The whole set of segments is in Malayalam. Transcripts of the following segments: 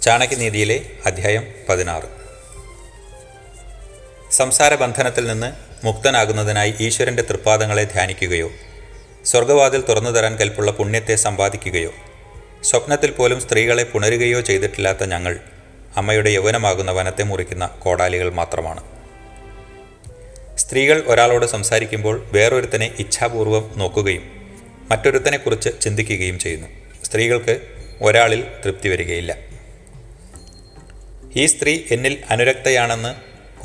ചാണക്യനീതിയിലെ അധ്യായം 16. സംസാരബന്ധനത്തിൽ നിന്ന് മുക്തനാകുന്നതിനായി ഈശ്വരൻ്റെ തൃപ്പാദങ്ങളെ ധ്യാനിക്കുകയോ സ്വർഗവാതിൽ തുറന്നു തരാൻ കൽപ്പുള്ള പുണ്യത്തെ സമ്പാദിക്കുകയോ സ്വപ്നത്തിൽ പോലും സ്ത്രീകളെ പുണരുകയോ ചെയ്തിട്ടില്ലാത്ത ഞങ്ങൾ അമ്മയുടെ യൗവനമാകുന്ന വനത്തെ മുറിക്കുന്ന കോടാലികൾ മാത്രമാണ്. സ്ത്രീകൾ ഒരാളോട് സംസാരിക്കുമ്പോൾ വേറൊരുത്തനെ ഇച്ഛാപൂർവം നോക്കുകയും മറ്റൊരുത്തനെക്കുറിച്ച് ചിന്തിക്കുകയും ചെയ്യുന്നു. സ്ത്രീകൾക്ക് ഒരാളിൽ തൃപ്തി വരികയില്ല. ഈ സ്ത്രീ എന്നിൽ അനുരക്തയാണെന്ന്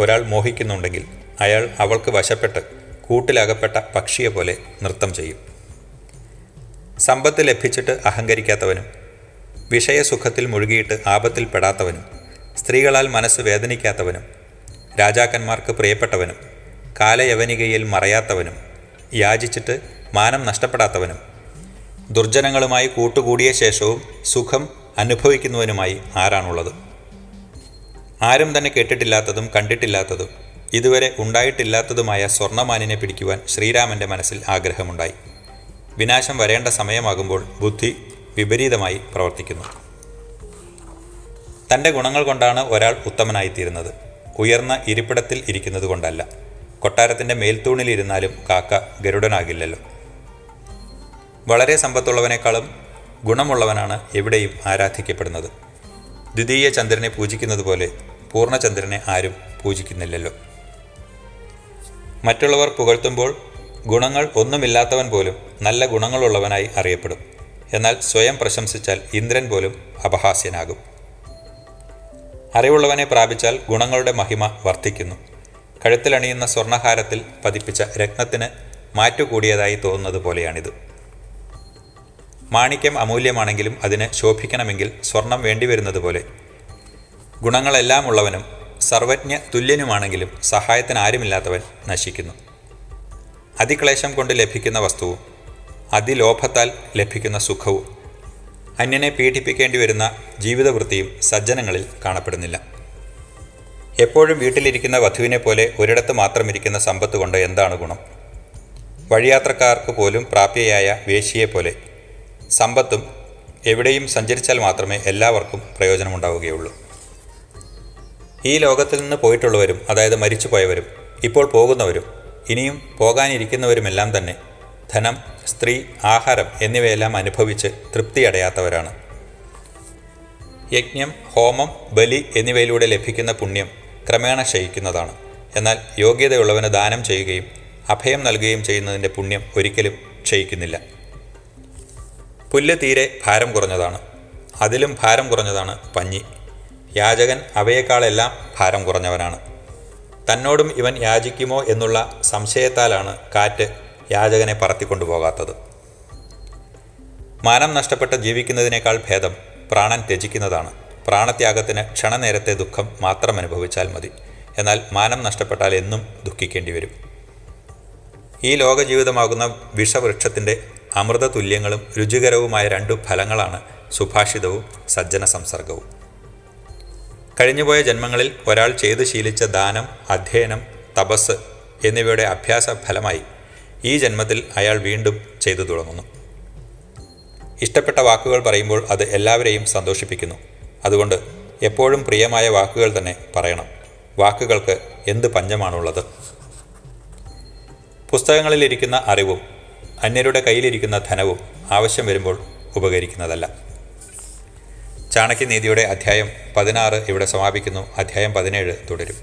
ഒരാൾ മോഹിക്കുന്നുണ്ടെങ്കിൽ അയാൾ അവൾക്ക് വശപ്പെട്ട് കൂട്ടിലകപ്പെട്ട പക്ഷിയെ പോലെ നൃത്തം ചെയ്യും. സമ്പത്ത് ലഭിച്ചിട്ട് അഹങ്കരിക്കാത്തവനും വിഷയസുഖത്തിൽ മുഴുകിയിട്ട് ആപത്തിൽ പെടാത്തവനും സ്ത്രീകളാൽ മനസ്സ് വേദനിക്കാത്തവനും രാജാക്കന്മാർക്ക് പ്രിയപ്പെട്ടവനും കാലയവനികയിൽ മറയാത്തവനും യാചിച്ചിട്ട് മാനം നഷ്ടപ്പെടാത്തവനും ദുർജനങ്ങളുമായി കൂട്ടുകൂടിയ ശേഷവും സുഖം അനുഭവിക്കുന്നവനുമായി ആരാണുള്ളത്? ആരും തന്നെ കേട്ടിട്ടില്ലാത്തതും കണ്ടിട്ടില്ലാത്തതും ഇതുവരെ ഉണ്ടായിട്ടില്ലാത്തതുമായ സ്വർണ്ണമാനിനെ പിടിക്കുവാൻ ശ്രീരാമൻ്റെ മനസ്സിൽ ആഗ്രഹമുണ്ടായി. വിനാശം വരേണ്ട സമയമാകുമ്പോൾ ബുദ്ധി വിപരീതമായി പ്രവർത്തിക്കുന്നു. തൻ്റെ ഗുണങ്ങൾ കൊണ്ടാണ് ഒരാൾ ഉത്തമനായിത്തീരുന്നത്, ഉയർന്ന ഇരിപ്പിടത്തിൽ ഇരിക്കുന്നത് കൊണ്ടല്ല. കൊട്ടാരത്തിൻ്റെ മേൽത്തൂണിലിരുന്നാലും കാക്ക ഗരുഡനാകില്ലല്ലോ. വളരെ സമ്പത്തുള്ളവനേക്കാളും ഗുണമുള്ളവനാണ് എവിടെയും ആരാധിക്കപ്പെടുന്നത്. ദ്വിതീയ ചന്ദ്രനെ പൂജിക്കുന്നത് പോലെ പൂർണ്ണചന്ദ്രനെ ആരും പൂജിക്കുന്നില്ലല്ലോ. മറ്റുള്ളവർ പുകഴ്ത്തുമ്പോൾ ഗുണങ്ങൾ ഒന്നുമില്ലാത്തവൻ പോലും നല്ല ഗുണങ്ങളുള്ളവനായി അറിയപ്പെടും. എന്നാൽ സ്വയം പ്രശംസിച്ചാൽ ഇന്ദ്രൻ പോലും അപഹാസ്യനാകും. അറിവുള്ളവനെ പ്രാപിച്ചാൽ ഗുണങ്ങളുടെ മഹിമ വർദ്ധിക്കുന്നു. കഴുത്തിലണിയുന്ന സ്വർണ്ണഹാരത്തിൽ പതിപ്പിച്ച രത്നത്തിന് മാറ്റുകൂടിയതായി തോന്നുന്നത് പോലെയാണിത്. മാണിക്യം അമൂല്യമാണെങ്കിലും അതിന് ശോഭിക്കണമെങ്കിൽ സ്വർണം വേണ്ടിവരുന്നത് പോലെ ഗുണങ്ങളെല്ലാം ഉള്ളവനും സർവജ്ഞ തുല്യനുമാണെങ്കിലും സഹായത്തിന് ആരുമില്ലാത്തവൻ നശിക്കുന്നു. അതിക്ലേശം കൊണ്ട് ലഭിക്കുന്ന വസ്തുവും അതിലോഭത്താൽ ലഭിക്കുന്ന സുഖവും അന്യനെ പീഡിപ്പിക്കേണ്ടി വരുന്ന ജീവിതവൃത്തിയും സജ്ജനങ്ങളിൽ കാണപ്പെടുന്നില്ല. എപ്പോഴും വീട്ടിലിരിക്കുന്ന വധുവിനെ പോലെ ഒരിടത്ത് മാത്രം ഇരിക്കുന്ന സമ്പത്ത് കൊണ്ട് എന്താണ് ഗുണം? വഴിയാത്രക്കാർക്ക് പോലും പ്രാപ്യയായ വേശ്യയെപ്പോലെ സമ്പത്തും എവിടെയും സഞ്ചരിച്ചാൽ മാത്രമേ എല്ലാവർക്കും പ്രയോജനമുണ്ടാവുകയുള്ളൂ. ഈ ലോകത്തിൽ നിന്ന് പോയിട്ടുള്ളവരും, അതായത് മരിച്ചുപോയവരും, ഇപ്പോൾ പോകുന്നവരും, ഇനിയും പോകാനിരിക്കുന്നവരുമെല്ലാം തന്നെ ധനം, സ്ത്രീ, ആഹാരം എന്നിവയെല്ലാം അനുഭവിച്ച് തൃപ്തിയടയാത്തവരാണ്. യജ്ഞം, ഹോമം, ബലി എന്നിവയിലൂടെ ലഭിക്കുന്ന പുണ്യം ക്രമേണ ക്ഷയിക്കുന്നതാണ്. എന്നാൽ യോഗ്യതയുള്ളവന് ദാനം ചെയ്യുകയും അഭയം നൽകുകയും ചെയ്യുന്നതിൻ്റെ പുണ്യം ഒരിക്കലും ക്ഷയിക്കുന്നില്ല. പുല്ല് തീരെ ഭാരം കുറഞ്ഞതാണ്. അതിലും ഭാരം കുറഞ്ഞതാണ് പഞ്ഞി. യാചകൻ അവയേക്കാളെല്ലാം ഭാരം കുറഞ്ഞവനാണ്. തന്നോടും ഇവൻ യാചിക്കുമോ എന്നുള്ള സംശയത്താലാണ് കാറ്റ് യാചകനെ പറത്തിക്കൊണ്ടുപോകാത്തത്. മാനം നഷ്ടപ്പെട്ട് ജീവിക്കുന്നതിനേക്കാൾ ഭേദം പ്രാണൻ ത്യജിക്കുന്നതാണ്. പ്രാണത്യാഗത്തിന് ക്ഷണനേരത്തെ ദുഃഖം മാത്രം അനുഭവിച്ചാൽ മതി. എന്നാൽ മാനം നഷ്ടപ്പെട്ടാൽ എന്നും ദുഃഖിക്കേണ്ടി വരും. ഈ ലോകജീവിതമാകുന്ന വിഷവൃക്ഷത്തിൻ്റെ അമൃതതുല്യങ്ങളും രുചികരവുമായ രണ്ടു ഫലങ്ങളാണ് സുഭാഷിതവും സജ്ജന സംസർഗവും. കഴിഞ്ഞുപോയ ജന്മങ്ങളിൽ ഒരാൾ ചെയ്തു ശീലിച്ച ദാനം, അധ്യയനം, തപസ് എന്നിവയുടെ അഭ്യാസ ഫലമായി ഈ ജന്മത്തിൽ അയാൾ വീണ്ടും ചെയ്തു തുടങ്ങുന്നു. ഇഷ്ടപ്പെട്ട വാക്കുകൾ പറയുമ്പോൾ അത് എല്ലാവരെയും സന്തോഷിപ്പിക്കുന്നു. അതുകൊണ്ട് എപ്പോഴും പ്രിയമായ വാക്കുകൾ തന്നെ പറയണം. വാക്കുകൾക്ക് എന്ത് പഞ്ഞമാണുള്ളത്? പുസ്തകങ്ങളിലിരിക്കുന്ന അറിവും അന്യരുടെ കയ്യിലിരിക്കുന്ന ധനവും ആവശ്യം വരുമ്പോൾ ഉപകരിക്കുന്നതല്ല. ചാണക്യനീതിയുടെ അധ്യായം 16 ഇവിടെ സമാപിക്കുന്നു. അധ്യായം 17 തുടരും.